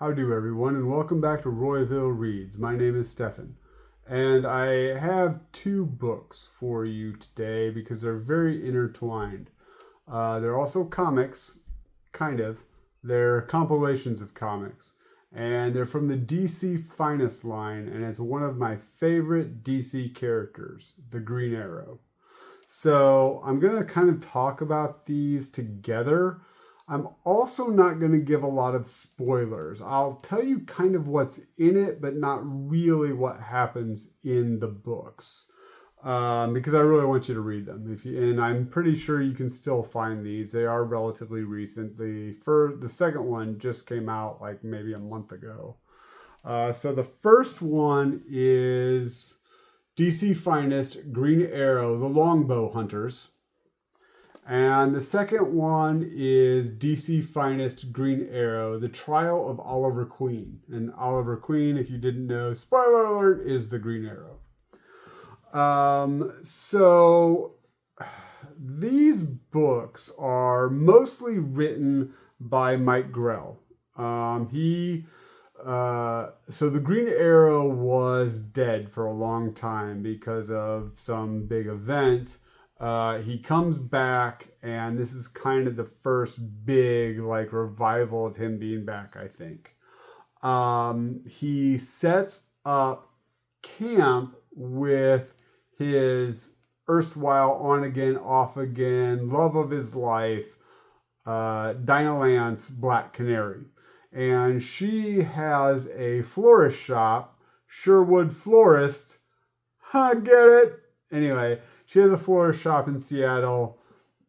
How do everyone, and welcome back to Royville Reads. My name is Stefan, and I have two books for you today because they're very intertwined. They're also comics, kind of. They're compilations of comics, and they're from the DC Finest line, and it's one of my favorite DC characters, the Green Arrow. So I'm going to kind of talk about these together. I'm also not going to give a lot of spoilers. I'll tell you kind of what's in it, but not really what happens in the books. Because I really want you to read them. And I'm pretty sure you can still find these. They are relatively recent. The second one just came out like maybe a month ago. So the first one is DC Finest Green Arrow, The Longbow Hunters. And the second one is DC Finest Green Arrow, The Trial of Oliver Queen. And Oliver Queen, if you didn't know, spoiler alert, is the Green Arrow. So these books are mostly written by Mike Grell. So the Green Arrow was dead for a long time because of some big event. He comes back, and this is kind of the first big revival of him being back, I think. He sets up camp with his erstwhile on again, off again, love of his life, Dinah Lance, Black Canary. And she has a florist shop, Sherwood Florist. Get it? Anyway, she has a florist shop in Seattle,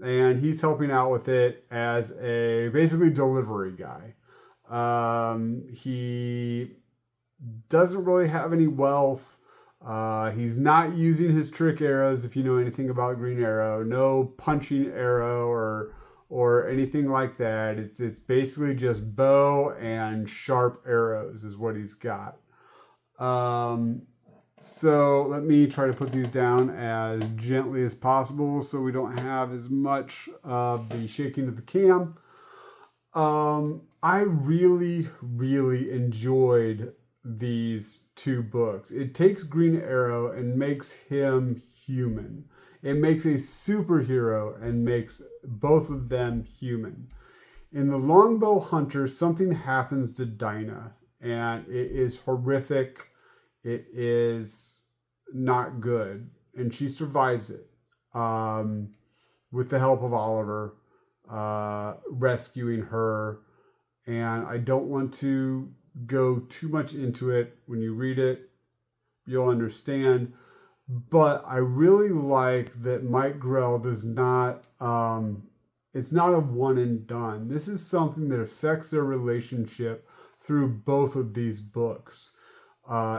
and he's helping out with it as a basically delivery guy. He doesn't really have any wealth. He's not using his trick arrows, if you know anything about Green Arrow. No punching arrow or anything like that. It's basically just bow and sharp arrows is what he's got. So let me try to put these down as gently as possible so we don't have as much of the shaking of the cam. I really, really enjoyed these two books. It takes Green Arrow and makes him human. It makes a superhero and makes both of them human. In The Longbow Hunter, something happens to Dinah, and it is horrific. It is not good, and she survives it with the help of Oliver rescuing her. And I don't want to go too much into it. When you read it, you'll understand. But I really like that Mike Grell does not, it's not a one and done. This is something that affects their relationship through both of these books.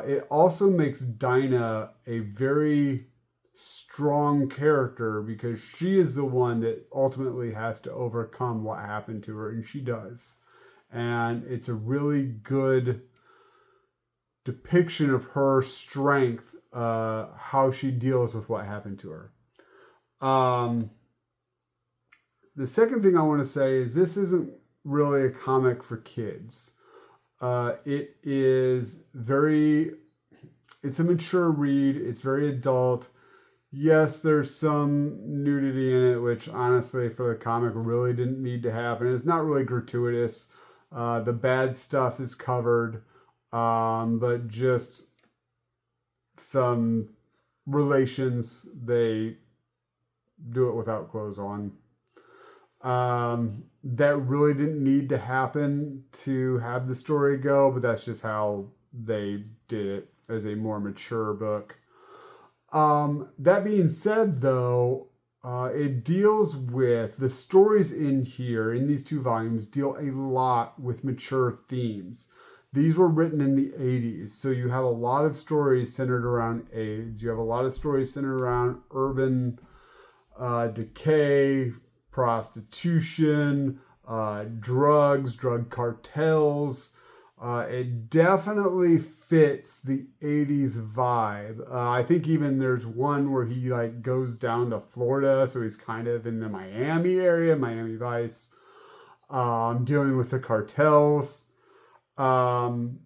It also makes Dinah a very strong character because she is the one that ultimately has to overcome what happened to her, and she does. And it's a really good depiction of her strength, how she deals with what happened to her. The second thing I want to say is this isn't really a comic for kids. It's a mature read. It's very adult. Yes, there's some nudity in it, which honestly for the comic really didn't need to happen. It's not really gratuitous. The bad stuff is covered, but just some relations, they do it without clothes on. That really didn't need to happen to have the story go, but that's just how they did it as a more mature book. That being said, though, it deals with the stories in here, in these two volumes, deal a lot with mature themes. These were written in the 80s, so you have a lot of stories centered around AIDS. You have a lot of stories centered around urban decay, prostitution, drugs, drug cartels. It definitely fits the 80s vibe. I think even there's one where he goes down to Florida, so he's kind of in the Miami area, Miami Vice, dealing with the cartels. Um,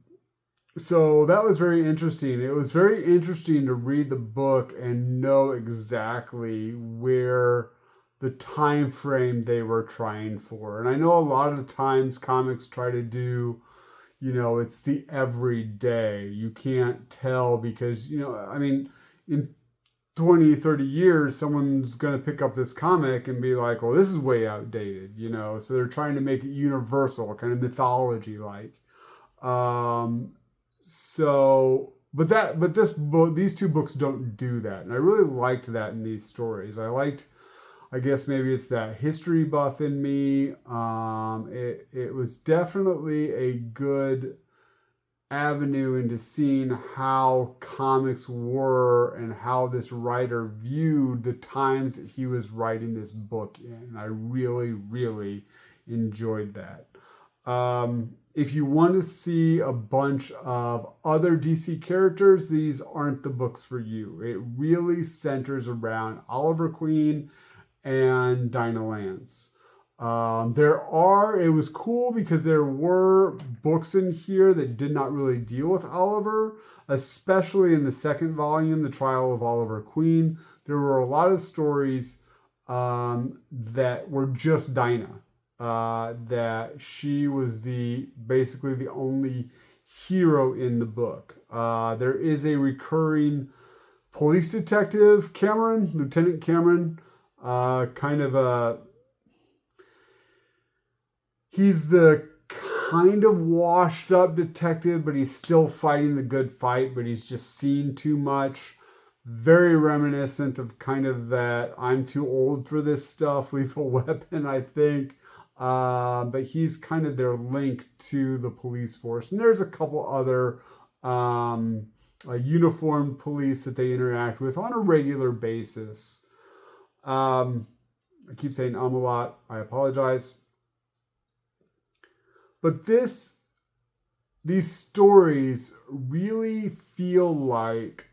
so that was very interesting. It was very interesting to read the book and know exactly where the time frame they were trying for. And I know a lot of the times comics try to do, it's the everyday. You can't tell because, I mean, in 20, 30 years, someone's going to pick up this comic and be like, well, this is way outdated, So they're trying to make it universal, kind of mythology like. Um, but this book, these two books don't do that, and I really liked that in these stories. I guess maybe it's that history buff in me. It was definitely a good avenue into seeing how comics were and how this writer viewed the times that he was writing this book in. I really, really enjoyed that. If you want to see a bunch of other DC characters, these aren't the books for you. It really centers around Oliver Queen and Dinah Lance. It was cool because there were books in here that did not really deal with Oliver, especially in the second volume, The Trial of Oliver Queen. There were a lot of stories that were just Dinah. That she was basically the only hero in the book. There is a recurring police detective, Cameron, Lieutenant Cameron, he's the kind of washed up detective, but he's still fighting the good fight, but he's just seen too much. Very reminiscent of kind of that I'm too old for this stuff, Lethal Weapon, I think. But he's kind of their link to the police force. And there's a couple other uniformed police that they interact with on a regular basis. I keep saying a lot. I apologize. But these stories really feel like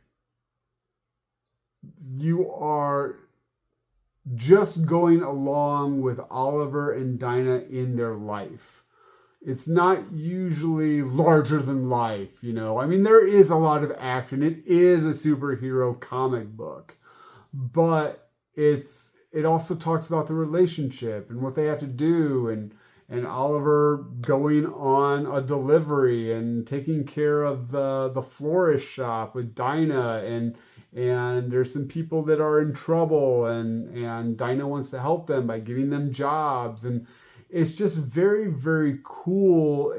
you are just going along with Oliver and Dinah in their life. It's not usually larger than life, I mean, there is a lot of action. It is a superhero comic book, but it also talks about the relationship and what they have to do, and Oliver going on a delivery and taking care of the florist shop with Dinah, and there's some people that are in trouble, and Dinah wants to help them by giving them jobs, and it's just very, very cool.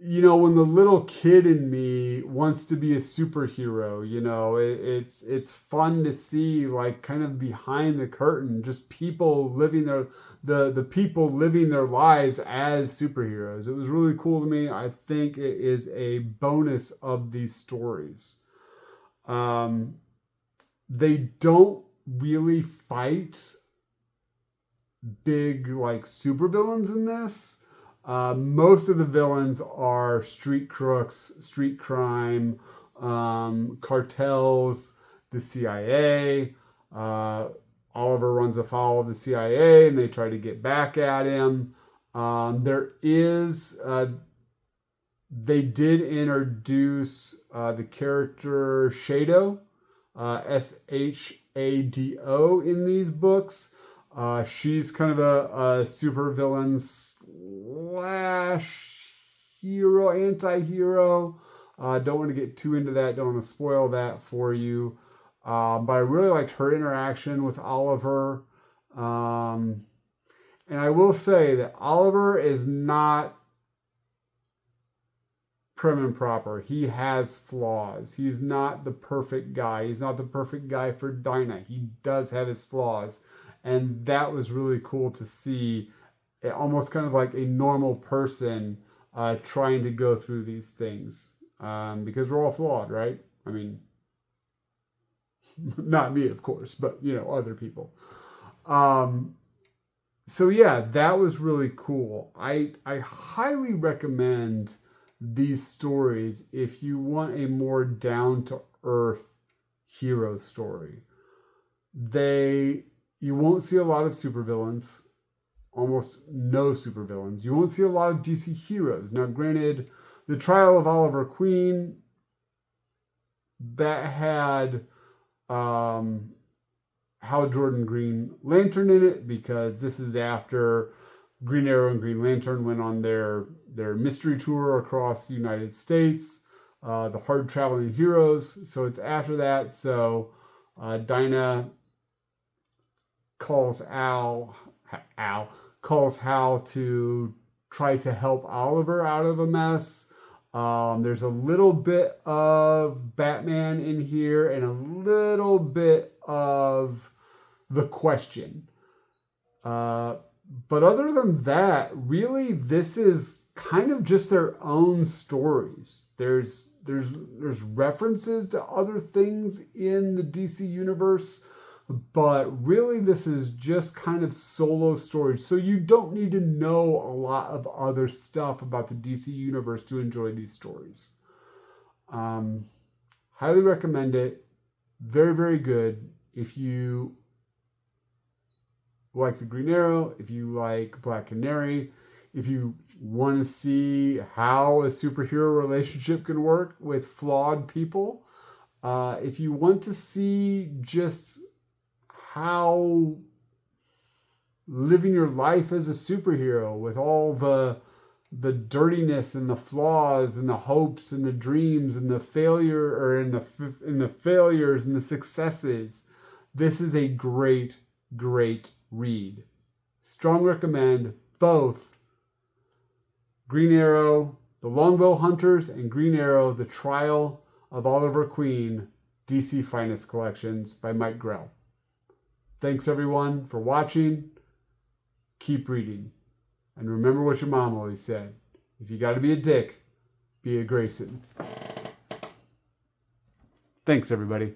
When the little kid in me wants to be a superhero, it's fun to see, like, kind of behind the curtain, just people living the people living their lives as superheroes. It was really cool to me. I think it is a bonus of these stories. They don't really fight big, like, supervillains in this. Most of the villains are street crooks, street crime, cartels, the CIA. Oliver runs afoul of the CIA, and they try to get back at him. They did introduce the character Shado, Shado, in these books. She's kind of a super villain slash hero, anti-hero. Don't want to get too into that. Don't want to spoil that for you. But I really liked her interaction with Oliver. And I will say that Oliver is not prim and proper. He has flaws. He's not the perfect guy. He's not the perfect guy for Dinah. He does have his flaws. And that was really cool to see, almost kind of like a normal person trying to go through these things. Because we're all flawed, right? I mean, not me, of course, but, other people. So yeah, that was really cool. I highly recommend these stories if you want a more down-to-earth hero story. You won't see a lot of supervillains. almost no supervillains. You won't see a lot of DC heroes. Now, granted, the Trial of Oliver Queen, that had Hal Jordan Green Lantern in it, because this is after Green Arrow and Green Lantern went on their mystery tour across the United States, the Hard Traveling Heroes. So it's after that. So Dinah calls calls Hal to try to help Oliver out of a mess. There's a little bit of Batman in here and a little bit of The Question. But other than that, really, this is kind of just their own stories. There's references to other things in the DC universe, but really this is just kind of solo stories. So you don't need to know a lot of other stuff about the DC universe to enjoy these stories. Highly recommend it. Very, very good. If you like the Green Arrow, if you like Black Canary, if you want to see how a superhero relationship can work with flawed people, if you want to see just how living your life as a superhero with all the dirtiness and the flaws and the hopes and the dreams and the failure, or in the failures and the successes, this is a great read. Strong recommend both Green Arrow, The Longbow Hunters, and Green Arrow, The Trial of Oliver Queen, DC Finest Collections by Mike Grell. Thanks everyone for watching. Keep reading. And remember what your mom always said. If you got to be a dick, be a Grayson. Thanks everybody.